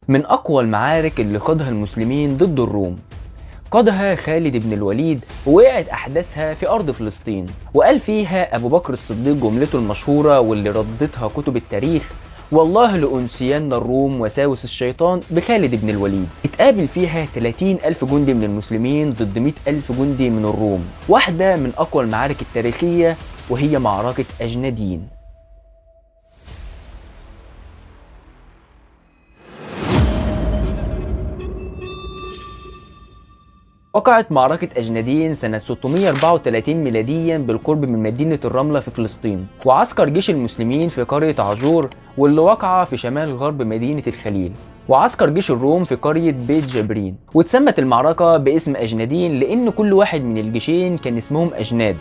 من أقوى المعارك اللي خاضها المسلمين ضد الروم. قادها خالد بن الوليد ووقعت أحداثها في أرض فلسطين، وقال فيها أبو بكر الصديق جملته المشهورة واللي ردتها كتب التاريخ: والله لأنسين الروم وساوس الشيطان بخالد بن الوليد. اتقابل فيها 30,000 جندي من المسلمين ضد 100,000 جندي من الروم، واحدة من أقوى المعارك التاريخية وهي معركة أجنادين. وقعت معركة أجنادين سنة 634 ميلاديا بالقرب من مدينة الرملة في فلسطين، وعسكر جيش المسلمين في قرية عاشور واللي وقع في شمال غرب مدينة الخليل، وعسكر جيش الروم في قرية بيت جبرين. واتسمت المعركة باسم أجنادين لأن كل واحد من الجيشين كان اسمهم أجناد،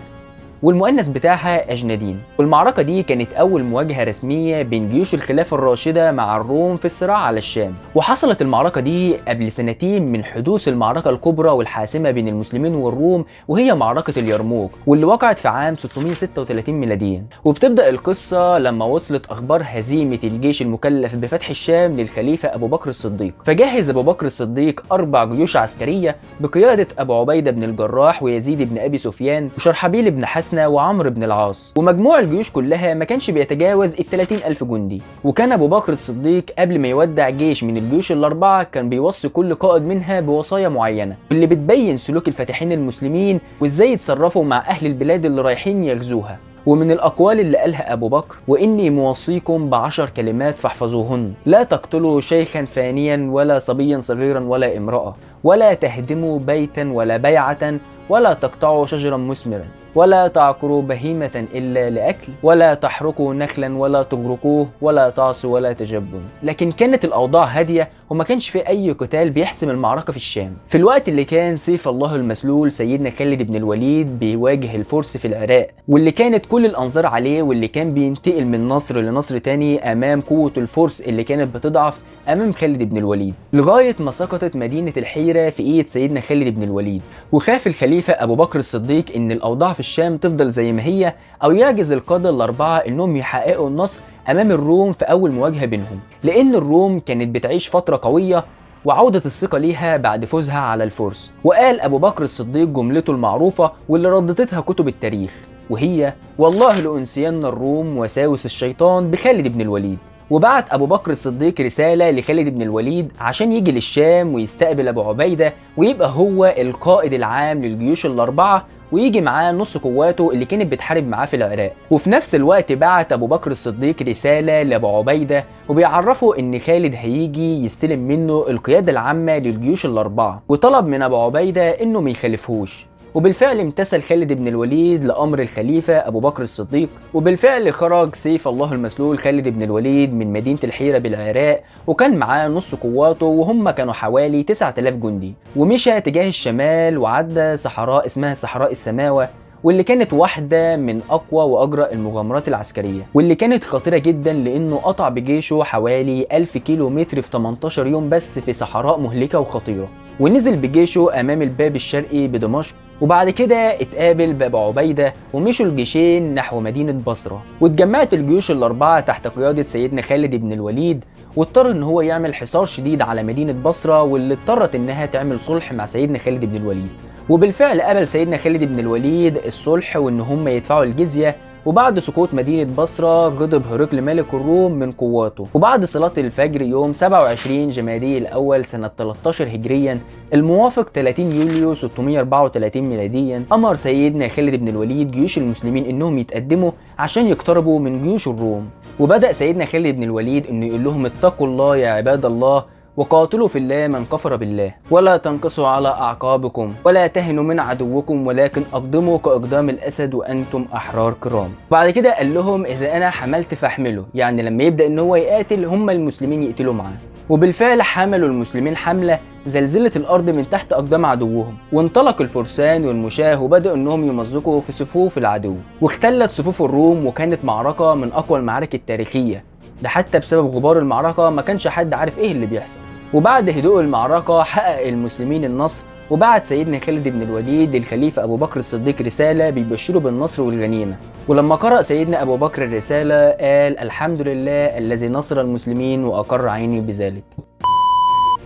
والمؤنث بتاعها أجنادين. والمعركة دي كانت أول مواجهة رسمية بين جيوش الخلافة الراشدة مع الروم في الصراع على الشام. وحصلت المعركة دي قبل سنتين من حدوث المعركة الكبرى والحاسمة بين المسلمين والروم، وهي معركة اليرموك، واللي وقعت في عام 636 ميلاديا. وبتبدأ القصة لما وصلت أخبار هزيمة الجيش المكلف بفتح الشام للخليفة أبو بكر الصديق، فجهز أبو بكر الصديق 4 جيوش عسكرية بقيادة أبو عبيدة بن الجراح ويزيد بن أبي سفيان وشرحبيل بن حسن وعمرو بن العاص. ومجموع الجيوش كلها ما كانش بيتجاوز 30,000 جندي. وكان أبو بكر الصديق قبل ما يودع جيش من الجيوش الأربعة كان بيوصي كل قائد منها بوصايا معينة، واللي بتبين سلوك الفاتحين المسلمين وإزاي يتصرفوا مع أهل البلاد اللي رايحين يغزوها. ومن الأقوال اللي قالها أبو بكر: وإني موصيكم ب10 كلمات فاحفظوهن: لا تقتلوا شيخا فانيا ولا صبيا صغيرا ولا امرأة، ولا تهدموا بيتا ولا بيعة، ولا تقطعوا شجرا مثمرا، ولا تعقروا بهيمة إلا لأكل، ولا تحرقوا نخلا ولا تغرقوه، ولا تعصوا ولا تجبن. لكن كانت الأوضاع هادية وما كانش في أي قتال بيحسم المعركة في الشام، في الوقت اللي كان سيف الله المسلول سيدنا خالد بن الوليد بيواجه الفرس في العراق، واللي كانت كل الأنظار عليه، واللي كان بينتقل من نصر لنصر تاني أمام قوة الفرس اللي كانت بتضعف أمام خالد بن الوليد، لغاية ما سقطت مدينة الحيرة في إيد سيدنا خالد بن الوليد. وخاف الخليفة أبو بكر الصديق إن الأوضاع في الشام تفضل زي ما هي، أو يعجز القادة الأربعة إنهم يحققوا النصر أمام الروم في أول مواجهة بينهم، لأن الروم كانت بتعيش فترة قوية وعودة الثقة ليها بعد فوزها على الفرس. وقال أبو بكر الصديق جملته المعروفة واللي ردتها كتب التاريخ، وهي: والله لأنسين الروم وساوس الشيطان بخالد بن الوليد. وبعت أبو بكر الصديق رسالة لخالد بن الوليد عشان يجي للشام ويستقبل أبو عبيدة ويبقى هو القائد العام للجيوش الأربعة، ويجي معاه نص قواته اللي كانت بتحارب معاه في العراق. وفي نفس الوقت بعت أبو بكر الصديق رسالة لأبو عبيدة وبيعرفه إن خالد هيجي يستلم منه القيادة العامة للجيوش الأربعة، وطلب من أبو عبيدة إنه ما يخالفهوش. وبالفعل امتثل خالد بن الوليد لأمر الخليفة أبو بكر الصديق، وبالفعل خرج سيف الله المسلول خالد بن الوليد من مدينة الحيرة بالعراق، وكان معاه نص قواته وهم كانوا حوالي 9,000 جندي، ومشى تجاه الشمال وعدى صحراء اسمها صحراء السماوة، واللي كانت واحدة من أقوى وأجرأ المغامرات العسكرية، واللي كانت خطيرة جدا لأنه قطع بجيشه حوالي 1000 كيلو متر في 18 يوم بس في صحراء مهلكة وخطيرة. ونزل بجيشه أمام الباب الشرقي بدمشق، وبعد كده اتقابل بأبو عبيدة ومشوا الجيشين نحو مدينة بصرة. واتجمعت الجيوش الأربعة تحت قيادة سيدنا خالد بن الوليد، واضطر ان هو يعمل حصار شديد على مدينة بصرة، واللي اضطرت انها تعمل صلح مع سيدنا خالد بن الوليد. وبالفعل قبل سيدنا خالد بن الوليد الصلح وان هم يدفعوا الجزية. وبعد سقوط مدينة بصرة غضب هرقل ملك الروم من قواته، وبعد صلاة الفجر يوم 27 جمادي الأول سنة 13 هجريا الموافق 30 يوليو 634 ميلاديا، أمر سيدنا خالد بن الوليد جيوش المسلمين إنهم يتقدموا عشان يقتربوا من جيوش الروم. وبدأ سيدنا خالد بن الوليد إنه يقول لهم: اتقوا الله يا عباد الله، وقاتلوا في الله من كفر بالله، ولا تنقصوا على أعقابكم، ولا تهنوا من عدوكم، ولكن أقدموا كأقدام الأسد وأنتم أحرار كرام. بعد كده قال لهم: إذا أنا حملت فاحملوا، يعني لما يبدأ إن هو يقاتل هم المسلمين يقتلوا معاه. وبالفعل حملوا المسلمين حملة زلزلت الأرض من تحت أقدام عدوهم، وانطلق الفرسان والمشاة وبدأوا إنهم يمزقوا في صفوف العدو، واختلت صفوف الروم، وكانت معركة من أقوى المعارك التاريخية، ده حتى بسبب غبار المعركة ما كانش حد عارف ايه اللي بيحصل. وبعد هدوء المعركة حقق المسلمين النصر، وبعت سيدنا خالد بن الوليد للخليفة أبو بكر الصديق رسالة بيبشره بالنصر والغنيمة. ولما قرأ سيدنا أبو بكر الرسالة قال: الحمد لله الذي نصر المسلمين وأقر عيني بذلك.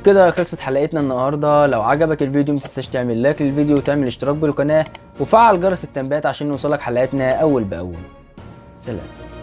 وبكده خلصت حلقتنا النهارده. لو عجبك الفيديو متنساش تعمل لايك للفيديو وتعمل اشتراك بالقناه وفعل جرس التنبيهات عشان يوصلك حلقاتنا اول باول. سلام.